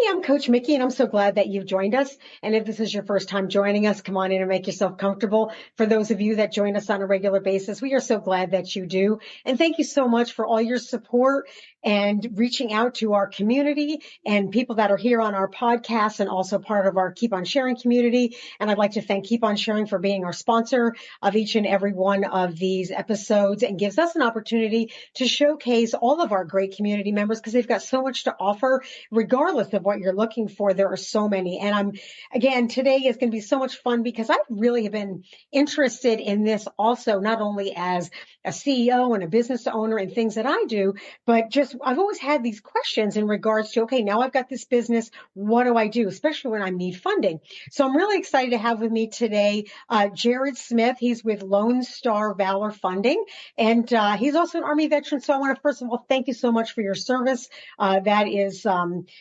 I'm Coach Mickey, and I'm so glad that you've joined us. And if this is your first time joining us, come on in and make yourself comfortable. For those of you that join us on a regular basis, we are so glad that you do. And thank you so much for all your support and reaching out to our community and people that are here on our podcast and also part of our Keep on Sharing community. And I'd like to thank Keep on Sharing for being our sponsor of each and every one of these episodes and gives us an opportunity to showcase all of our great community members because they've got so much to offer regardless of what you're looking for. There are so many. And again, today is going to be so much fun because I really have been interested in this also, not only as a CEO and a business owner and things that I do, but just I've always had these questions in regards to, okay, now I've got this business. What do I do? Especially when I need funding. So I'm really excited to have with me today, Jarrod Smith. He's with Lone Star Valor Funding, and he's also an Army veteran. So I want to first of all, thank you so much for your service. That is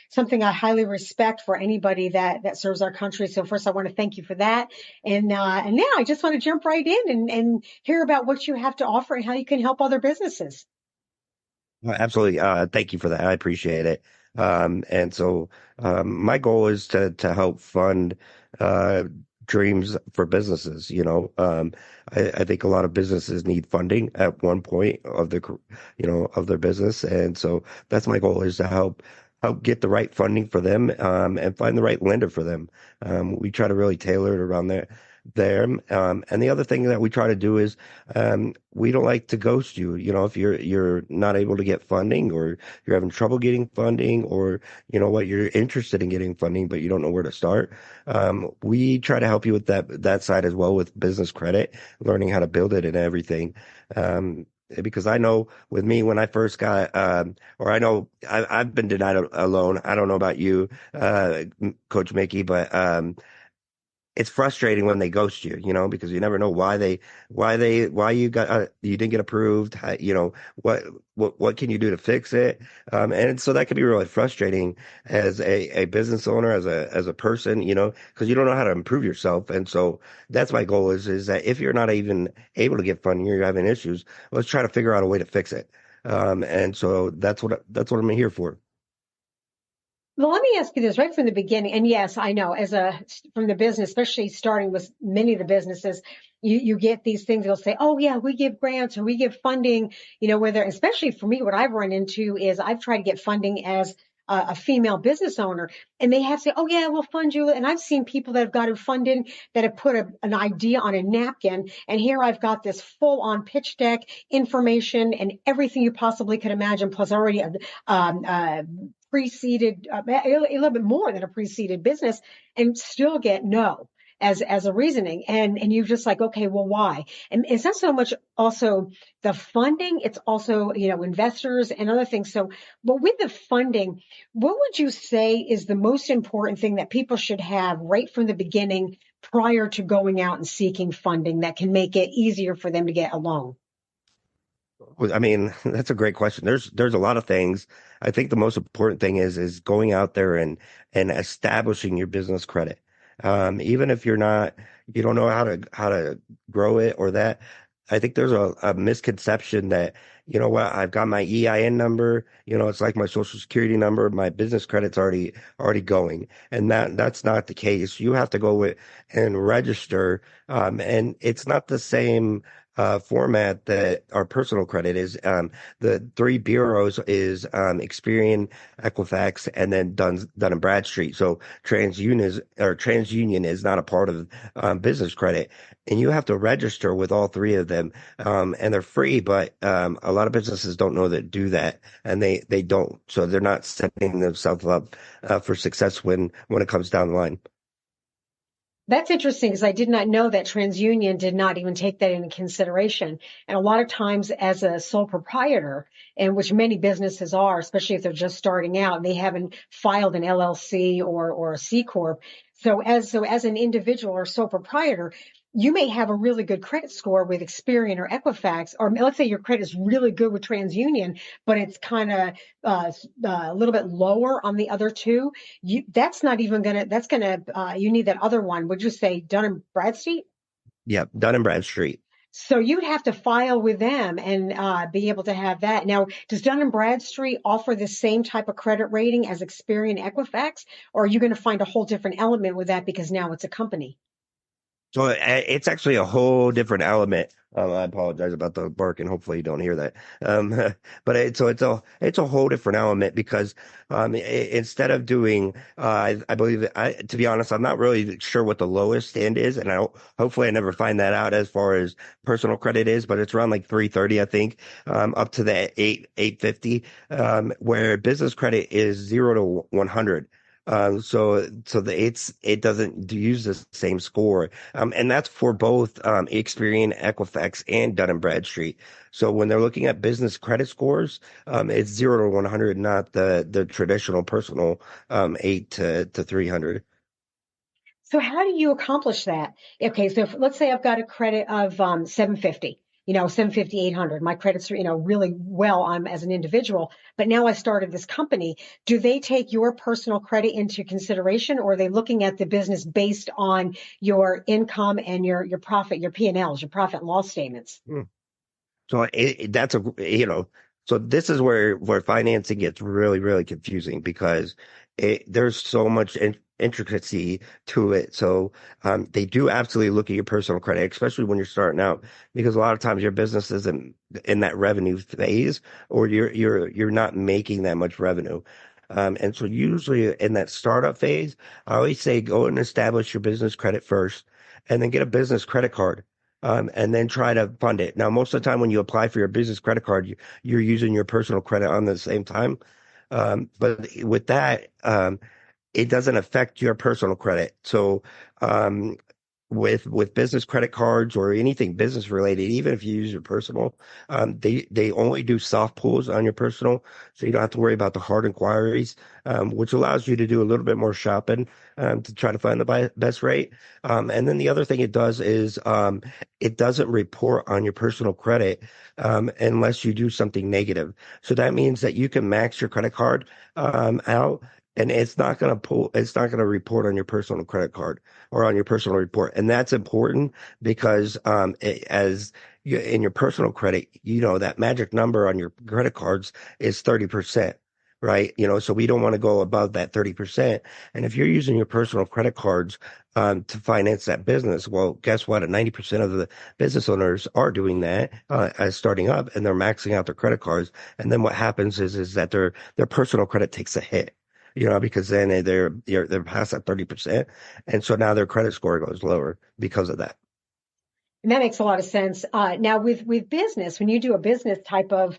something I highly respect for anybody that serves our country. So first, I want to thank you for that. And now I just want to jump right in and hear about what you have to offer and how you can help other businesses. Absolutely. Thank you for that. I appreciate it. My goal is to help fund uh, dreams for businesses. I think a lot of businesses need funding at one point of of their business, and so that's my goal is to help get the right funding for them, and find the right lender for them. We try to really tailor it around there. And the other thing that we try to do is we don't like to ghost you. If you're not able to get funding or you're having trouble getting funding or you're interested in getting funding but you don't know where to start, we try to help you with that side as well with business credit, learning how to build it and everything. Because I know with me when I first got, or I know I've been denied a loan. I don't know about you, Coach Mickey, but it's frustrating when they ghost you, because you never know why you didn't get approved. What can you do to fix it? And so that can be really frustrating as a business owner, as a person, because you don't know how to improve yourself. And so that's my goal is that if you're not even able to get funding or you're having issues, let's try to figure out a way to fix it. And so that's what I'm here for. Well, let me ask you this right from the beginning. And yes, I know from the business, especially starting with many of the businesses, you get these things. They'll say, oh yeah, we give grants or we give funding, whether, especially for me, what I've run into is I've tried to get funding as a female business owner and they have to say, oh yeah, we'll fund you. And I've seen people that have gotten funding that have put an idea on a napkin. And here I've got this full on pitch deck information and everything you possibly could imagine, plus already preceded a little bit more than a preceded business and still get no as a reasoning and you're just like, okay, well, why? And it's not so much also the funding, it's also investors and other things. So but with the funding, what would you say is the most important thing that people should have right from the beginning prior to going out and seeking funding that can make it easier for them to get a loan? Well, I mean, that's a great question. There's a lot of things. I think the most important thing is going out there and establishing your business credit. Even if you don't know how to grow it or that. I think there's a misconception that, I've got my EIN number, it's like my social security number, my business credit's already going. And that's not the case. You have to go with and register. And it's not the same format that our personal credit is. The three bureaus is Experian, Equifax, and then Dun and Bradstreet. So TransUnion is not a part of business credit, and you have to register with all three of them. And they're free, but a lot of businesses don't know that do that, and they don't. So they're not setting themselves up for success when it comes down the line. That's interesting because I did not know that TransUnion did not even take that into consideration. And a lot of times, as a sole proprietor, and which many businesses are, especially if they're just starting out and they haven't filed an LLC or a C corp. So as an individual or sole proprietor, you may have a really good credit score with Experian or Equifax, or let's say your credit is really good with TransUnion, but it's kind of a little bit lower on the other two. That's not even that's gonna, you need that other one. Would you say Dun and Bradstreet? Yeah, Dun and Bradstreet. So you'd have to file with them and be able to have that. Now, does Dun& and Bradstreet offer the same type of credit rating as Experian Equifax, or are you going to find a whole different element with that because now it's a company? So it's actually a whole different element. I apologize about the barking. Hopefully you don't hear that. Um, but it's a whole different element because instead of doing I believe that to be honest, I'm not really sure what the lowest end is, and hopefully I never find that out as far as personal credit is, but it's around like 330, I think, up to the 850, where business credit is 0 to 100. It doesn't use the same score, and that's for both Experian, Equifax, and Dun& and Bradstreet. So when they're looking at business credit scores, it's 0 to 100, not the traditional personal 8 to 300. So how do you accomplish that? Okay, so let's say I've got a credit of 750, 750, 800. My credits are, really well as an individual, but now I started this company. Do they take your personal credit into consideration, or are they looking at the business based on your income and your profit, your P&Ls, your profit and loss statements? So that's so this is where financing gets really, really confusing because there's so much intricacy to it. So they do absolutely look at your personal credit, especially when you're starting out, because a lot of times your business isn't in that revenue phase, or you're not making that much revenue. And so usually in that startup phase, I always say go and establish your business credit first, and then get a business credit card, and then try to fund it. Now, most of the time when you apply for your business credit card, you're using your personal credit on the same time. But with that, it doesn't affect your personal credit. So, um, with business credit cards or anything business related, even if you use your personal, they only do soft pulls on your personal, so you don't have to worry about the hard inquiries, which allows you to do a little bit more shopping, to try to find the best rate. And then the other thing it does is it doesn't report on your personal credit unless you do something negative. So that means that you can max your credit card out. And it's not going to report on your personal credit card or on your personal report. And that's important because as you, in your personal credit, that magic number on your credit cards is 30%, right? So we don't want to go above that 30%. And if you're using your personal credit cards to finance that business, well, guess what? 90% of the business owners are doing that as starting up, and they're maxing out their credit cards. And then what happens is that their personal credit takes a hit. Because then they're past that 30%, and so now their credit score goes lower because of that. And that makes a lot of sense. Now, with business, when you do a business type of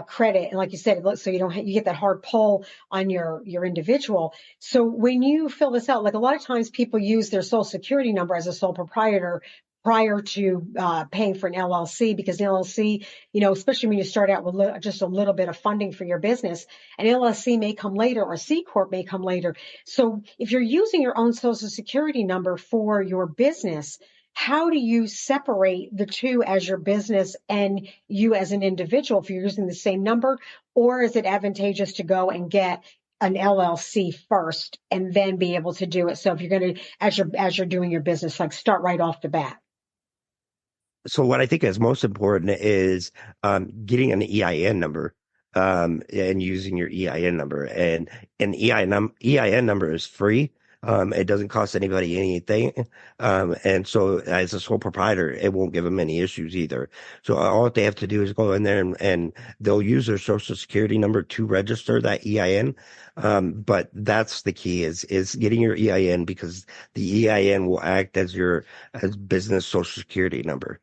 credit, and like you said, so you get that hard pull on your individual. So when you fill this out, like a lot of times people use their social security number as a sole proprietor prior to paying for an LLC, because an LLC, especially when you start out with just a little bit of funding for your business, an LLC may come later or a C corp may come later. So if you're using your own social security number for your business, how do you separate the two as your business and you as an individual if you're using the same number? Or is it advantageous to go and get an LLC first and then be able to do it? So if you're going to, as you're doing your business, like start right off the bat. So what I think is most important is getting an EIN number, and using your EIN number. And an EIN number is free. It doesn't cost anybody anything. And so as a sole proprietor, it won't give them any issues either. So all they have to do is go in there, and they'll use their social security number to register that EIN. But that's the key is getting your EIN, because the EIN will act as your as business social security number.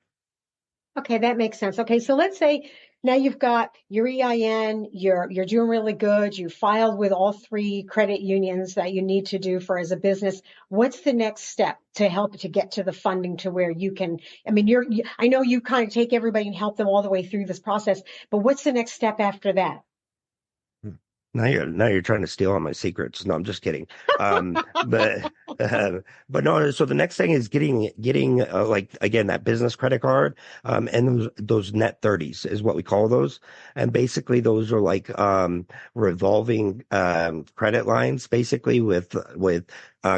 Okay, that makes sense. Okay, so let's say now you've got your EIN, you're doing really good. You filed with all three credit unions that you need to do for as a business. What's the next step to help to get to the funding to where you can? I mean, I know you kind of take everybody and help them all the way through this process, but what's the next step after that? Now you're trying to steal all my secrets. No, I'm just kidding. Um, but but no. So the next thing is getting like again that business credit card, and those net 30s is what we call those. And basically those are like revolving credit lines, basically with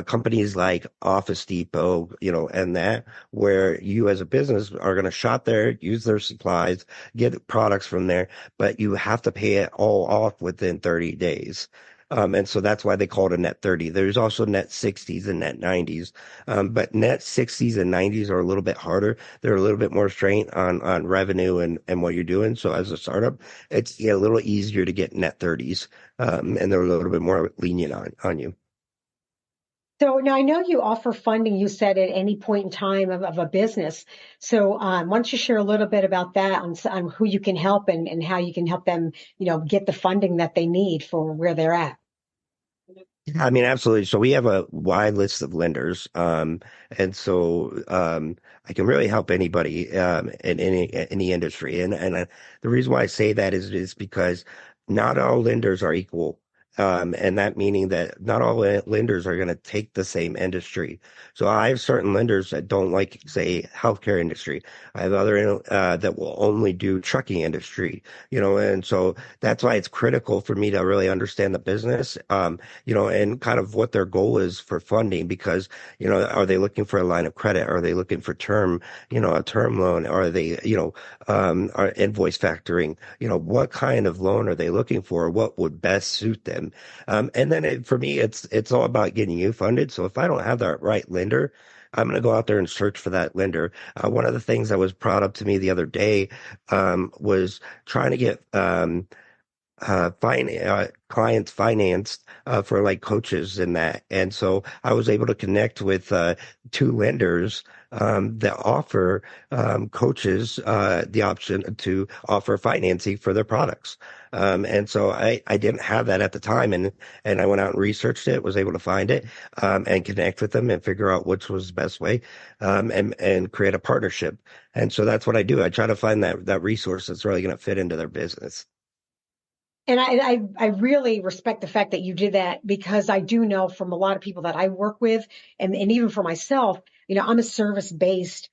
companies like Office Depot, and that, where you as a business are going to shop there, use their supplies, get products from there, but you have to pay it all off within 30 days. And so that's why they call it a net 30. There's also net 60s and net 90s. But net 60s and 90s are a little bit harder. They're a little bit more strained on revenue and what you're doing. So as a startup, it's a little easier to get net 30s. And they're a little bit more lenient on you. So now I know you offer funding, you said at any point in time of a business. So why don't you share a little bit about that on who you can help and how you can help them, get the funding that they need for where they're at. Yeah, I mean, absolutely. So we have a wide list of lenders, and so I can really help anybody in any industry. And the reason why I say that is because not all lenders are equal, and that meaning that not all lenders are going to take the same industry. So I have certain lenders that don't like, say, healthcare industry. I have other that will only do trucking industry. And so that's why it's critical for me to really understand the business. And kind of what their goal is for funding because, are they looking for a line of credit? Are they looking for a term loan? Are they, are invoice factoring? What kind of loan are they looking for? What would best suit them? And then for me, it's all about getting you funded. So if I don't have the right lender, I'm going to go out there and search for that lender. One of the things that was brought up to me the other day was trying to get clients financed for like coaches and that. And so I was able to connect with two lenders that offer coaches the option to offer financing for their products. And so I didn't have that at the time, and I went out and researched it, was able to find it, and connect with them and figure out which was the best way, and create a partnership. And so that's what I do. I try to find that resource that's really going to fit into their business. And I really respect the fact that you did that because I do know from a lot of people that I work with and even for myself, I'm a service-based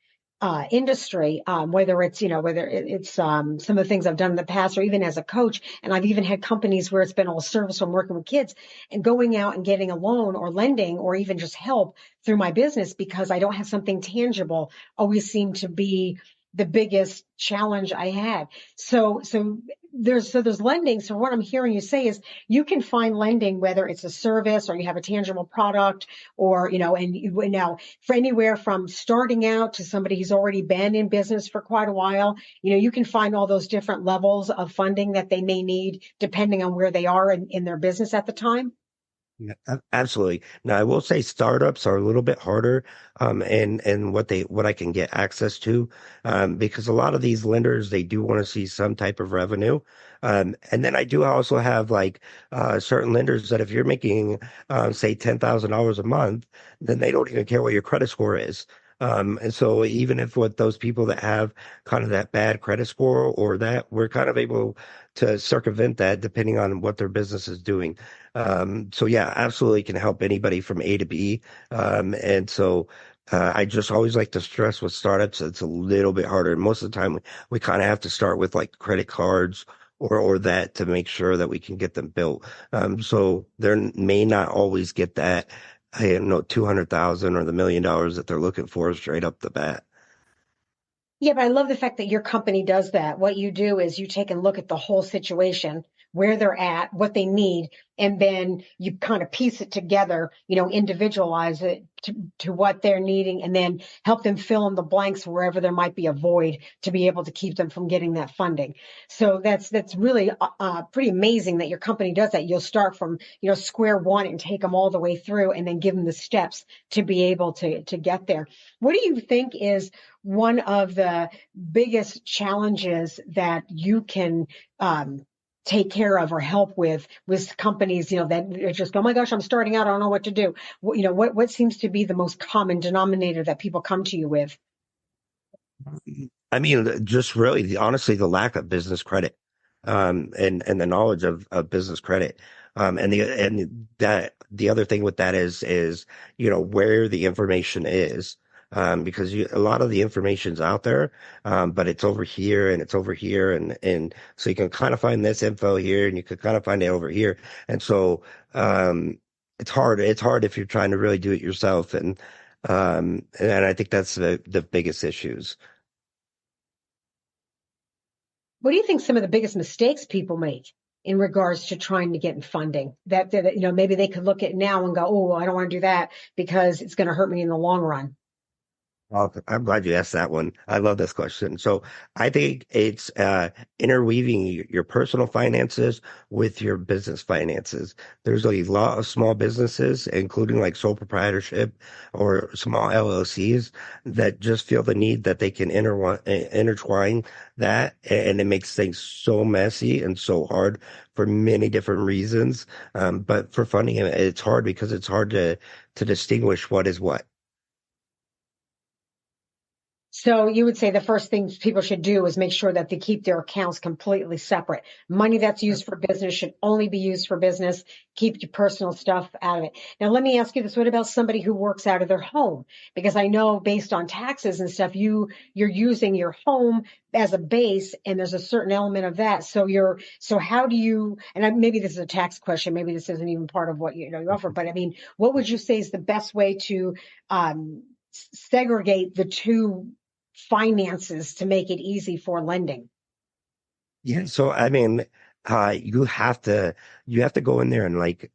industry, whether it's some of the things I've done in the past or even as a coach. And I've even had companies where it's been all service from working with kids and going out and getting a loan or lending or even just help through my business because I don't have something tangible always seemed to be the biggest challenge I had. So there's lending. So what I'm hearing you say is you can find lending, whether it's a service or you have a tangible product or, and now for anywhere from starting out to somebody who's already been in business for quite a while, you can find all those different levels of funding that they may need depending on where they are in their business at the time. Yeah, absolutely. Now, I will say startups are a little bit harder, and what I can get access to, because a lot of these lenders they do want to see some type of revenue, and then I do also have like certain lenders that if you're making, say $10,000 a month, then they don't even care what your credit score is. And so even if with those people that have kind of that bad credit score or that, we're kind of able to circumvent that depending on what their business is doing. So yeah, absolutely can help anybody from A to B. And so I just always like to stress with startups, it's a little bit harder. Most of the time, we kind of have to start with like credit cards or that to make sure that we can get them built. So they may not always get that, 200,000 or the $1 million that they're looking for straight up the bat. Yeah, but I love the fact that your company does that. What you do is you take and look at the whole situation, where they're at, what they need, and then you kind of piece it together, individualize it to what they're needing, and then help them fill in the blanks wherever there might be a void to be able to keep them from getting that funding. So that's really pretty amazing that your company does that. You'll start from square one and take them all the way through, and then give them the steps to be able to get there. What do you think is one of the biggest challenges that you can take care of or help with companies, that are just, oh my gosh, I'm starting out, I don't know what to do. What seems to be the most common denominator that people come to you with? I mean, just really, honestly, the lack of business credit, and the knowledge of business credit, and that the other thing with that is where the information is, because a lot of the information's out there, but it's over here and it's over here, and so you can kind of find this info here and you can kind of find it over here, and so it's hard. It's hard if you're trying to really do it yourself, and I think that's the biggest issues. What do you think some of the biggest mistakes people make in regards to trying to get in funding? That maybe they could look at now and go, oh, I don't want to do that because it's going to hurt me in the long run. Well, I'm glad you asked that one. I love this question. So I think it's interweaving your personal finances with your business finances. There's a lot of small businesses, including like sole proprietorship or small LLCs, that just feel the need that they can intertwine that, and it makes things so messy and so hard for many different reasons. But for funding, it's hard because it's hard to distinguish what is what. So you would say the first thing people should do is make sure that they keep their accounts completely separate. Money that's used for business should only be used for business. Keep your personal stuff out of it. Now, let me ask you this. What about somebody who works out of their home? Because I know based on taxes and stuff, you're using your home as a base and there's a certain element of that. So how do you, maybe this is a tax question. Maybe this isn't even part of what you offer, but I mean, what would you say is the best way to, segregate the two finances to make it easy for lending? Yeah, so I mean, you have to go in there and like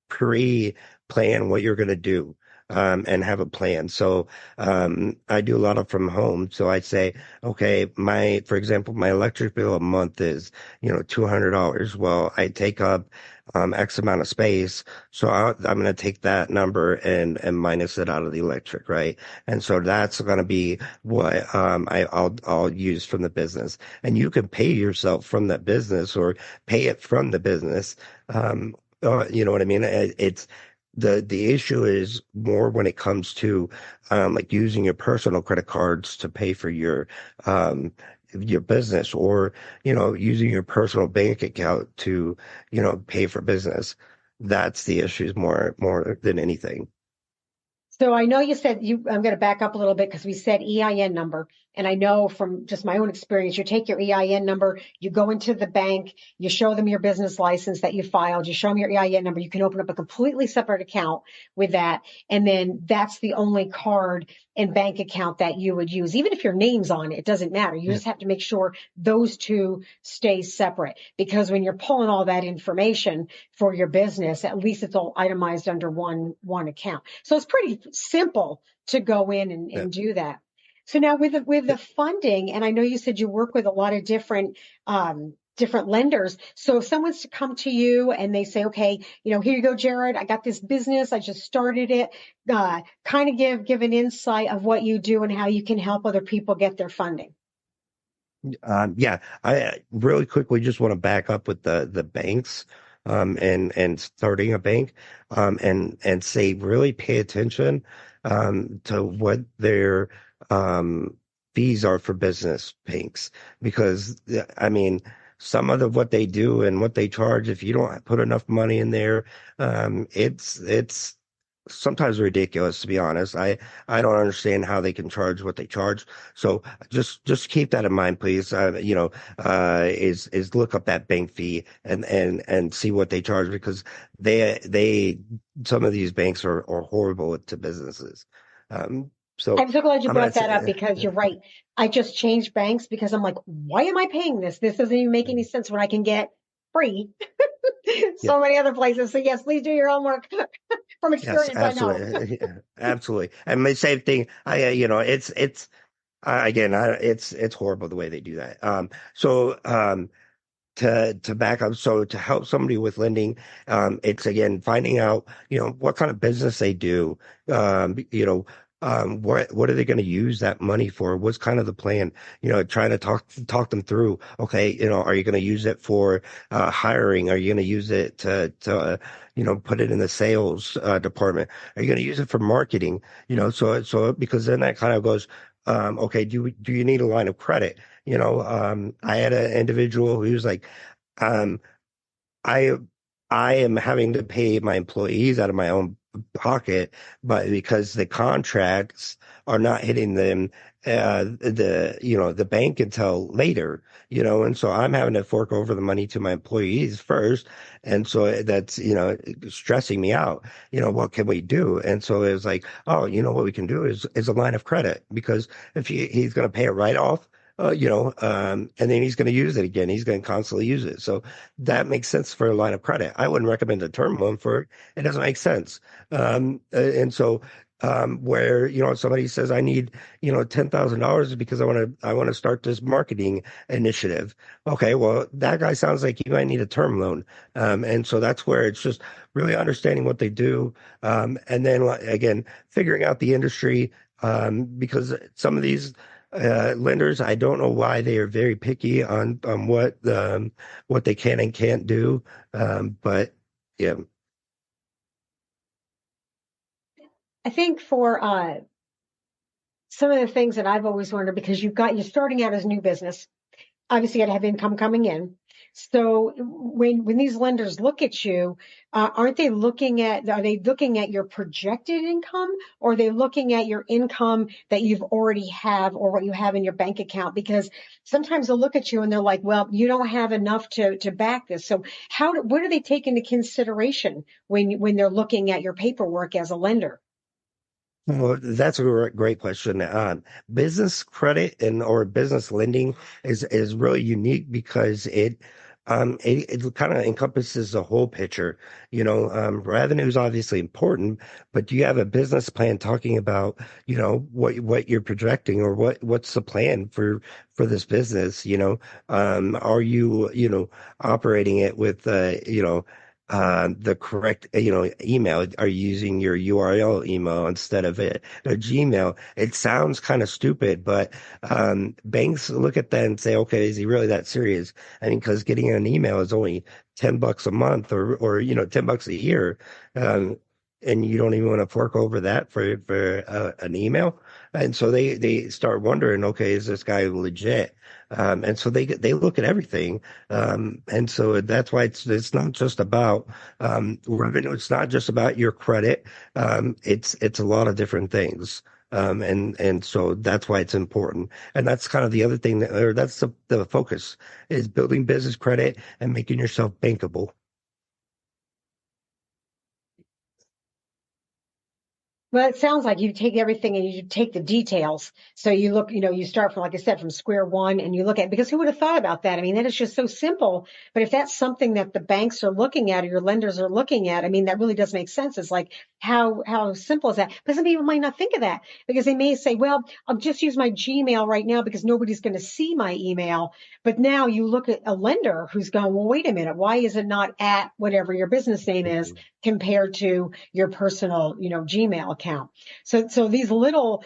pre-plan what you're going to do, and have a plan. So I do a lot of from home. So I say, okay, for example, my electric bill a month is, $200. Well, I take up X amount of space. So I'm going to take that number and minus it out of the electric, right? And so that's going to be what I'll use from the business. And you can pay yourself from that business or pay it from the business. You know what I mean? It's the issue is more when it comes to like using your personal credit cards to pay for your business, or using your personal bank account to pay for business. That's the issues more than anything. So I know you said I'm going to back up a little bit because we said EIN number. And I know from just my own experience, you take your EIN number, you go into the bank, you show them your business license that you filed, you show them your EIN number, you can open up a completely separate account with that. And then that's the only card and bank account that you would use. Even if your name's on it, it doesn't matter. You Yeah. just have to make sure those two stay separate because when you're pulling all that information for your business, at least it's all itemized under one account. So it's pretty simple to go in Yeah. and do that. So now with the funding, and I know you said you work with a lot of different lenders. So if someone's to come to you and they say, okay, here you go, Jarrod, I got this business, I just started it. Kind of give an insight of what you do and how you can help other people get their funding. Yeah, I really quickly just want to back up with the banks, and starting a bank, and say really pay attention to what their fees are for business banks, because I mean some of what they do and what they charge, if you don't put enough money in there, it's sometimes ridiculous, to be honest. I don't understand how they can charge what they charge. So just keep that in mind, please. Is look up that bank fee and see what they charge, because they some of these banks are horrible to businesses. So I'm so glad you I'm gonna brought that up say, because you're right. I just changed banks because I'm like, why am I paying this? This doesn't even make any sense when I can get free yeah, so many other places. So yes, please do your homework. From yes, experience, I know. absolutely, yeah, absolutely. And the same thing. It's again, it's horrible the way they do that. To back up, so to help somebody with lending, it's again finding out what kind of business they do, what are they going to use that money for, what's kind of the plan, trying to talk them through. Okay, are you going to use it for hiring? Are you going to use it to put it in the sales department? Are you going to use it for marketing? So because then that kind of goes, okay, do you need a line of credit? I had an individual who was like, um, I I am having to pay my employees out of my own pocket, but because the contracts are not hitting them, the bank until later, and so I'm having to fork over the money to my employees first. And so that's, stressing me out. What can we do? And so it was like, oh, what we can do is a line of credit, because if he's going to pay it right off, and then he's going to use it again. He's going to constantly use it. So that makes sense for a line of credit. I wouldn't recommend a term loan for it. It doesn't make sense. And so, where, somebody says I need, $10,000 because I want to start this marketing initiative. Okay, well, that guy sounds like you might need a term loan. And so that's where it's just really understanding what they do. And then again, figuring out the industry, because some of these lenders, I don't know why they are very picky on what they can and can't do. But yeah. I think for some of the things that I've always wondered, because you're starting out as a new business, obviously you got to have income coming in. So when these lenders look at you, are they looking at your projected income, or are they looking at your income that you've already have, or what you have in your bank account? Because sometimes they'll look at you and they're like, well, you don't have enough to back this. So what do they take into consideration when they're looking at your paperwork as a lender? Well, that's a great question. Business credit and or business lending is really unique because it kind of encompasses the whole picture. Revenue is obviously important, but do you have a business plan talking about, what you're projecting, or what's the plan for this business? Are you, operating it with the correct, email? Are you using your URL email instead of a Gmail? It sounds kind of stupid, but banks look at that and say, okay, is he really that serious? I mean, because getting an email is only $10 a month, or $10 a year. Um, and you don't even want to fork over that for an email. And so they start wondering, okay, is this guy legit? And so they look at everything. And so that's why it's not just about revenue. It's not just about your credit. It's a lot of different things. And so that's why it's important. And that's kind of the other thing or that's the focus, is building business credit and making yourself bankable. Well, it sounds like you take everything and you take the details. So you look, you start from, like I said, from square one, and you look at, because who would have thought about that? I mean, that is just so simple. But if that's something that the banks are looking at or your lenders are looking at, I mean, that really does make sense. It's like, how simple is that? But some people might not think of that, because they may say, well, I'll just use my Gmail right now because nobody's going to see my email. But now you look at a lender who's going, well, wait a minute, why is it not at whatever your business name is compared to your personal, Gmail account? So these little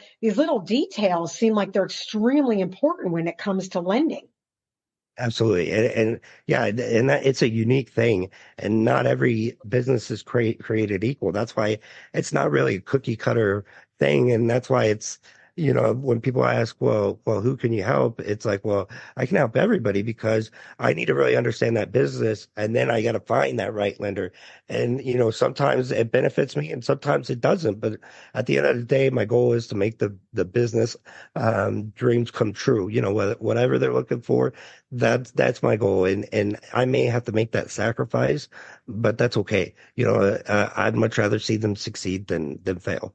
details seem like they're extremely important when it comes to lending. Absolutely. And yeah, and that it's a unique thing, and not every business is created equal. That's why it's not really a cookie cutter thing. And that's why it's, when people ask, well, who can you help? It's like, well, I can help everybody, because I need to really understand that business. And then I got to find that right lender. And, sometimes it benefits me and sometimes it doesn't. But at the end of the day, my goal is to make the business, dreams come true. Whatever they're looking for, that's my goal, and I may have to make that sacrifice, but that's okay. I'd much rather see them succeed than fail.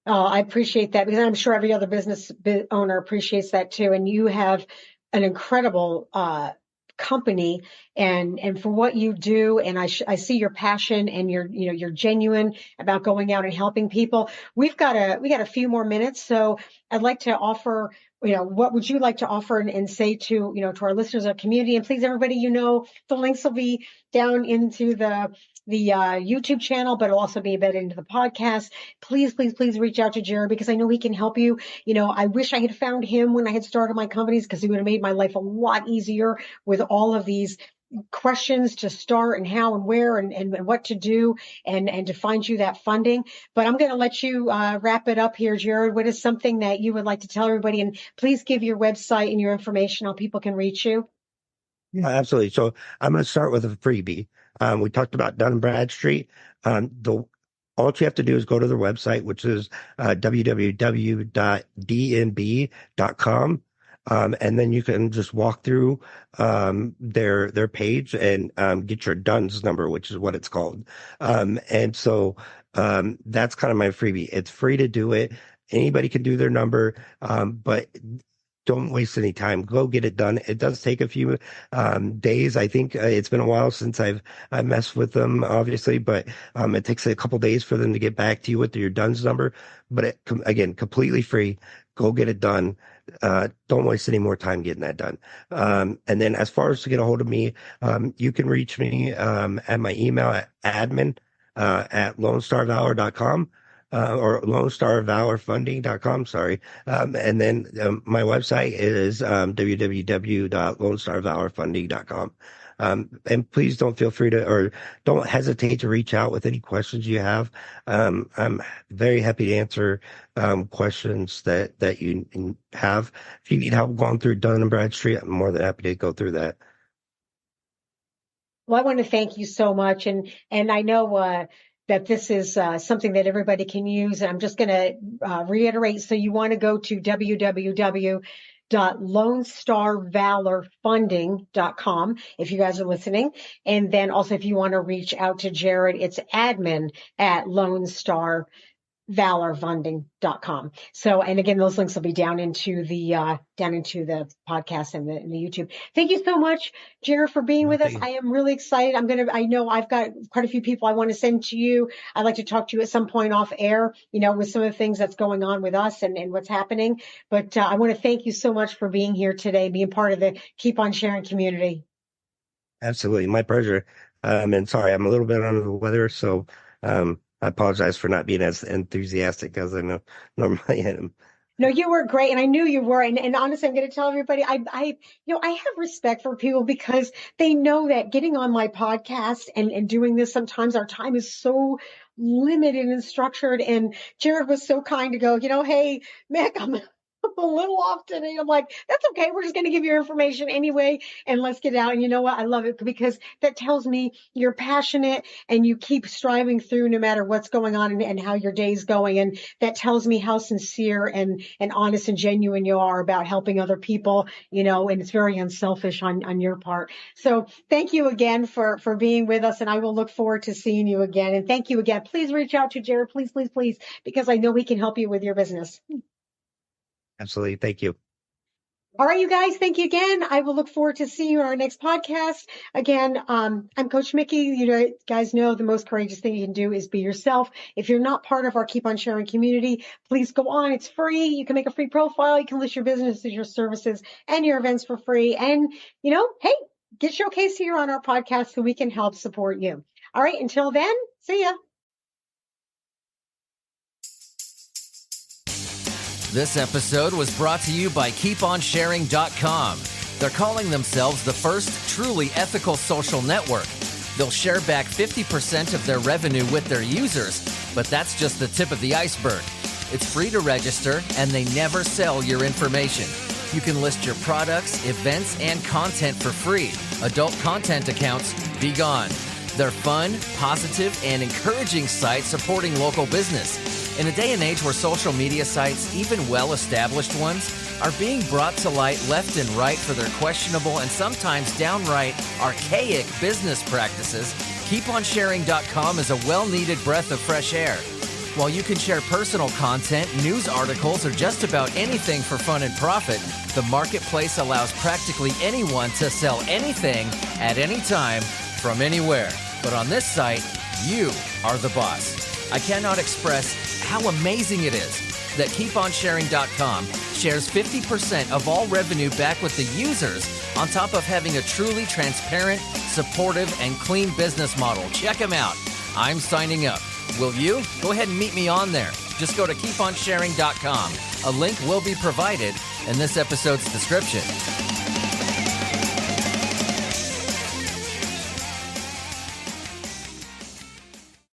I appreciate that, because I'm sure every other owner appreciates that too. And you have an incredible company, and for what you do. And I see your passion, and you're genuine about going out and helping people. We got a few more minutes, so I'd like to offer. What would you like to offer and say to our listeners, our community? And please, everybody, the links will be down into the YouTube channel, but it'll also be embedded into the podcast. Please, please, please reach out to Jarrod, because I know he can help you. I wish I had found him when I had started my companies, because he would have made my life a lot easier with all of these questions to start, and how and where, and what to do, and to find you that funding. But I'm going to let you wrap it up here, Jarrod. What is something that you would like to tell everybody? And please give your website and your information, how people can reach you. Yeah, absolutely. So I'm going to start with a freebie. We talked about Dun& Bradstreet. The All you have to do is go to their website, which is www.dnb.com. And then you can just walk through their page and get your DUNS number, which is what it's called. And so that's kind of my freebie. It's free to do it. Anybody can do their number, but don't waste any time. Go get it done. It does take a few days. I think it's been a while since I've messed with them, obviously, but it takes a couple days for them to get back to you with your DUNS number. But again, completely free. Go get it done. Don't waste any more time getting that done. And then as far as to get a hold of me, you can reach me at my email at admin at lonestarvalor.com. Or lonestarvalorfunding.com, sorry. And then my website is www.lonestarvalorfunding.com. And please don't feel free to, or don't hesitate to reach out with any questions you have. I'm very happy to answer questions that you have. If you need help going through Dun & Bradstreet, I'm more than happy to go through that. Well, I want to thank you so much. And I know that this is something that everybody can use. And I'm just going to reiterate. So you want to go to www.lonestarvalorfunding.com if you guys are listening. And then also if you want to reach out to Jarrod, it's admin at lonestarvalorfunding.com. So, and again, those links will be down into the podcast and the YouTube. Thank you so much, Jarrod, for being with us. I am really excited. I know I've got quite a few people I want to send to you. I'd like to talk to you at some point off air, with some of the things that's going on with us and what's happening. But I want to thank you so much for being here today, being part of the Keep on Sharing community. Absolutely. My pleasure. And sorry, I'm a little bit under the weather, so I apologize for not being as enthusiastic as I normally am. No, you were great. And I knew you were. And honestly, I'm going to tell everybody, I have respect for people because they know that getting on my podcast and doing this, sometimes our time is so limited and structured. And Jarrod was so kind to go, hey, Mick, I'm a little off today. I'm like, that's okay. We're just going to give you information anyway. And let's get out. And you know what? I love it because that tells me you're passionate and you keep striving through no matter what's going on and how your day's going. And that tells me how sincere and honest and genuine you are about helping other people, and it's very unselfish on your part. So thank you again for being with us. And I will look forward to seeing you again. And thank you again. Please reach out to Jarrod, please, please, please, because I know we can help you with your business. Absolutely. Thank you. All right, you guys, thank you again. I will look forward to seeing you on our next podcast. Again, I'm Coach Mickey. You guys know the most courageous thing you can do is be yourself. If you're not part of our Keep on Sharing community, please go on. It's free. You can make a free profile. You can list your businesses, your services, and your events for free. And, hey, get showcased here on our podcast so we can help support you. All right, until then, see ya. This episode was brought to you by KeepOnSharing.com. They're calling themselves the first truly ethical social network. They'll share back 50% of their revenue with their users, but that's just the tip of the iceberg. It's free to register, and they never sell your information. You can list your products, events, and content for free. Adult content accounts, be gone. They're fun, positive, and encouraging sites supporting local business. In a day and age where social media sites, even well-established ones, are being brought to light left and right for their questionable and sometimes downright archaic business practices, KeepOnSharing.com is a well-needed breath of fresh air. While you can share personal content, news articles, or just about anything for fun and profit, the marketplace allows practically anyone to sell anything at any time from anywhere. But on this site, you are the boss. I cannot express how amazing it is that KeepOnSharing.com shares 50% of all revenue back with the users on top of having a truly transparent, supportive, and clean business model. Check them out. I'm signing up. Will you? Go ahead and meet me on there. Just go to KeepOnSharing.com. A link will be provided in this episode's description.